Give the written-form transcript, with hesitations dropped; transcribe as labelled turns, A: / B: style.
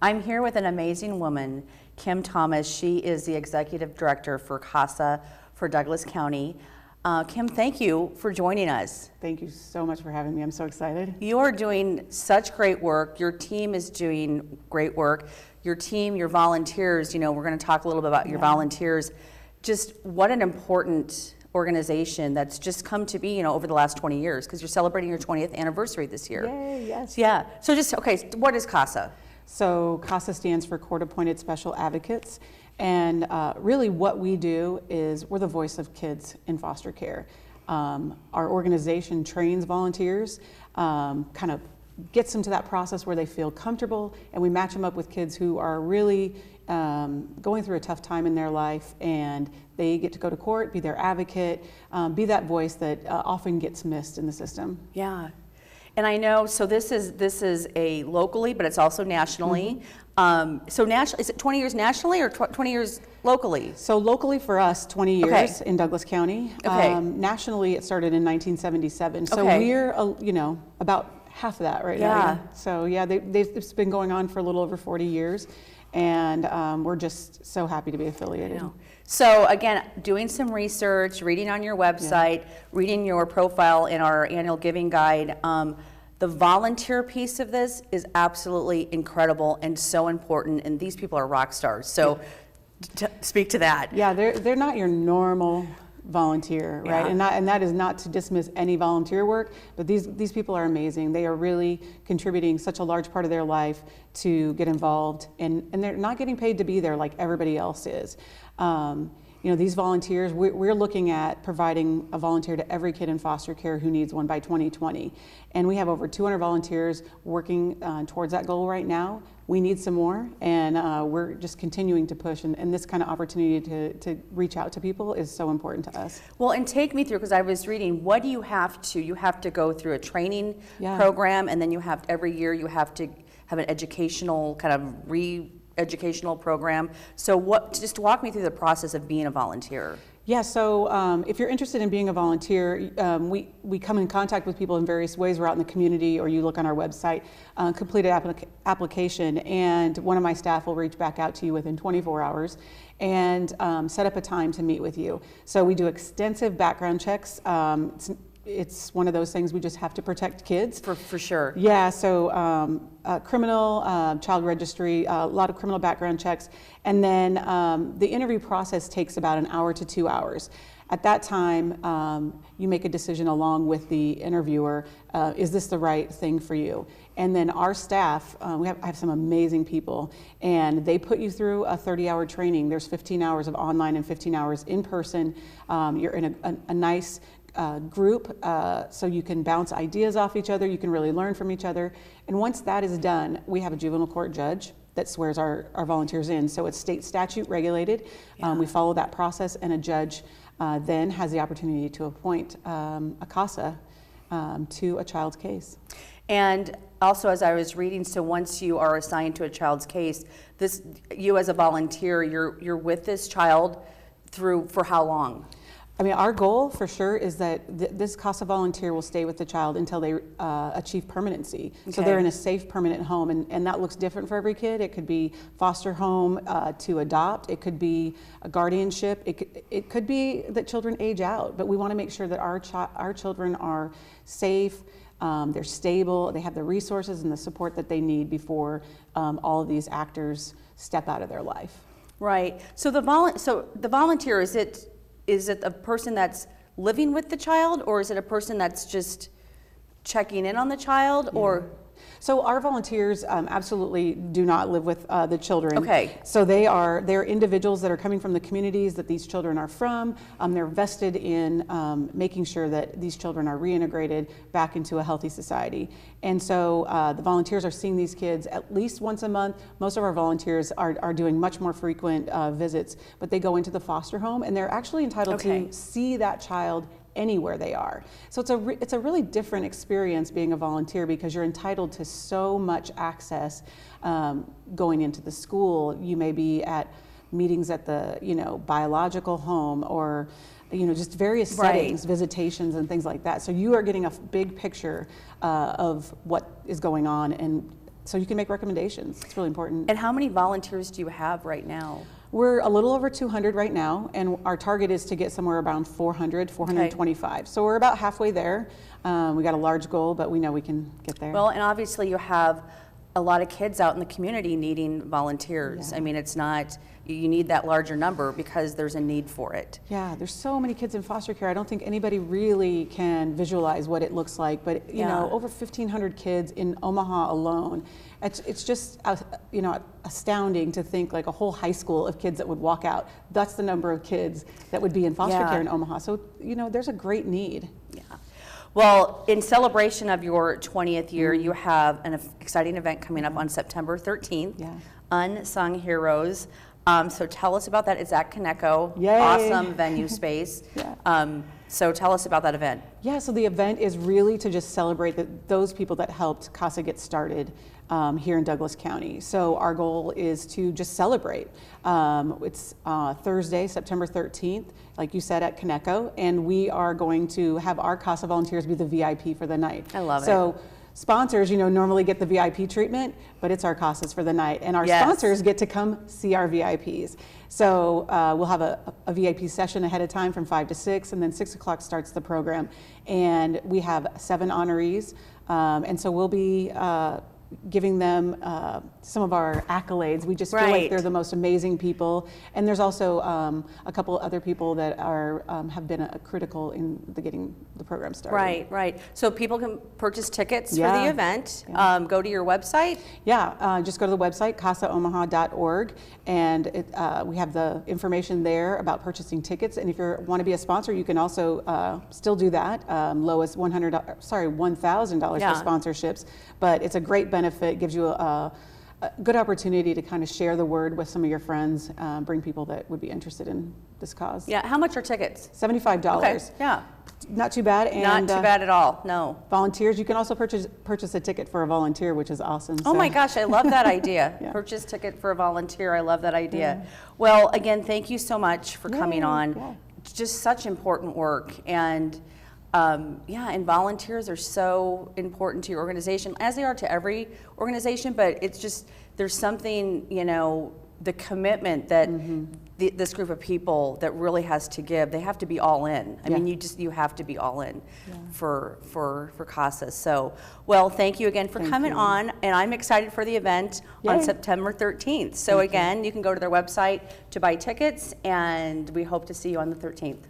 A: I'm here with an amazing woman, Kim Thomas. She is the Executive Director for CASA for Douglas County. Kim, thank you for joining us.
B: Thank you so much for having me. I'm so excited.
A: You're doing such great work. Your team is doing great work. Your team, your volunteers, we're going to talk a little bit about your volunteers. Just what an important organization that's just come to be, over the last 20 years, because you're celebrating your 20th anniversary this year.
B: Yay, yes.
A: Yeah. So what is CASA?
B: So CASA stands for Court Appointed Special Advocates. And really what we do is we're the voice of kids in foster care. Our organization trains volunteers, kind of gets them to that process where they feel comfortable, and we match them up with kids who are really going through a tough time in their life, and they get to go to court, be their advocate, be that voice that often gets missed in the system.
A: Yeah. And I know, so this is a locally, but it's also nationally. So is it 20 years nationally or 20 years locally?
B: So locally for us, 20 years in Douglas County.
A: Okay.
B: Nationally, it started in 1977. So
A: Okay.
B: we're, about half of that right now. So yeah, it's been going on for a little over 40 years. And we're just so happy to be affiliated.
A: So again, doing some research, reading on your website, reading your profile in our annual giving guide, the volunteer piece of this is absolutely incredible and so important, and these people are rock stars. So speak to that.
B: Yeah, they're not your normal volunteer, right? And that is not to dismiss any volunteer work, but these people are amazing. They are really contributing such a large part of their life to get involved, and they're not getting paid to be there like everybody else is. These volunteers, we're looking at providing a volunteer to every kid in foster care who needs one by 2020. And we have over 200 volunteers working towards that goal right now. We need some more, and we're just continuing to push, and this kind of opportunity to reach out to people is so important to us.
A: Well, and take me through, because I was reading, what do you have to go through a training program, and then every year you have to have an educational kind of educational program. So just walk me through the process of being a volunteer.
B: Yeah, so if you're interested in being a volunteer, we come in contact with people in various ways. We're out in the community, or you look on our website, complete an application, and one of my staff will reach back out to you within 24 hours and set up a time to meet with you. So we do extensive background checks. It's one of those things we just have to protect kids.
A: For sure.
B: Yeah, so criminal, child registry, a lot of criminal background checks. And then the interview process takes about an hour to 2 hours. At that time, you make a decision along with the interviewer, is this the right thing for you? And then our staff, I have some amazing people, and they put you through a 30-hour training. There's 15 hours of online and 15 hours in person. You're in a nice group, so you can bounce ideas off each other, you can really learn from each other. And once that is done, we have a juvenile court judge that swears our volunteers in. So it's state statute regulated. We follow that process, and a judge then has the opportunity to appoint a CASA to a child's case.
A: And also, as I was reading, so once you are assigned to a child's case, you as a volunteer, you're with this child for how long?
B: I mean, our goal for sure is that this CASA volunteer will stay with the child until they achieve permanency. Okay. So they're in a safe, permanent home, and that looks different for every kid. It could be foster home to adopt. It could be a guardianship. It could be that children age out, but we want to make sure that our children are safe, they're stable, they have the resources and the support that they need before all of these actors step out of their life.
A: Right. So the volunteer, is it a person that's living with the child, or is it a person that's just checking in on the child, or?
B: So our volunteers absolutely do not live with the children.
A: Okay.
B: So they're individuals that are coming from the communities that these children are from. They're vested in making sure that these children are reintegrated back into a healthy society. And so the volunteers are seeing these kids at least once a month. Most of our volunteers are doing much more frequent visits, but they go into the foster home, and they're actually entitled to see that child anywhere they are. So it's a really different experience being a volunteer, because you're entitled to so much access going into the school. You may be at meetings at the biological home, or just various settings, visitations and things like that. So you are getting a big picture of what is going on, and so you can make recommendations. It's really important.
A: And how many volunteers do you have right now?
B: We're a little over 200 right now, and our target is to get somewhere around 400, 425. Okay. So we're about halfway there. We got a large goal, but we know we can get there.
A: Well, and obviously you have a lot of kids out in the community needing volunteers.
B: Yeah.
A: I mean, it's not, you need that larger number because there's a need for it.
B: Yeah, there's so many kids in foster care. I don't think anybody really can visualize what it looks like, but you know, over 1,500 kids in Omaha alone. It's just, you know, astounding to think like a whole high school of kids that would walk out. That's the number of kids that would be in foster care in Omaha. So, you know, there's a great need. Yeah.
A: Well, in celebration of your 20th year, you have an exciting event coming up on September 13th, Unsung Heroes. So tell us about that. It's at Coneco.
B: Yay.
A: Awesome venue space. So tell us about that event. Yeah,
B: so the event is really to just celebrate those people that helped CASA get started here in Douglas County. So our goal is to just celebrate. It's Thursday, September 13th, like you said, at Coneco, and we are going to have our CASA volunteers be the VIP for the night.
A: I love it.
B: So sponsors, you know, normally get the VIP treatment, but it's our CASAs for the night, and our sponsors get to come see our VIPs. So we'll have a VIP session ahead of time from 5 to 6, and then 6 o'clock starts the program. And we have 7 honorees, and so we'll be giving them some of our accolades. We just feel like they're the most amazing people. And there's also a couple other people that are have been critical in getting the program started.
A: Right. So people can purchase tickets for the event. Go to your website.
B: Just go to the website, casaomaha.org, and we have the information there about purchasing tickets. And if you want to be a sponsor, you can also still do that. Low as $1,000 for sponsorships, but it's a great benefit. Gives you a good opportunity to kind of share the word with some of your friends, bring people that would be interested in this cause.
A: Yeah, how much are tickets?
B: $75.
A: Okay, yeah.
B: Not too bad.
A: And not too bad at all, no.
B: Volunteers, you can also purchase a ticket for a volunteer, which is awesome.
A: Oh my gosh, I love that idea. Purchase ticket for a volunteer, I love that idea. Well, again, thank you so much for coming on. It's just such important work, and and volunteers are so important to your organization, as they are to every organization, but it's just, there's something, you know, the commitment that this group of people that really has to give, they have to be all in. I mean, you have to be all in for CASA. So, well, thank you again for coming on, and I'm excited for the event on September 13th. So again, you can go to their website to buy tickets, and we hope to see you on the 13th.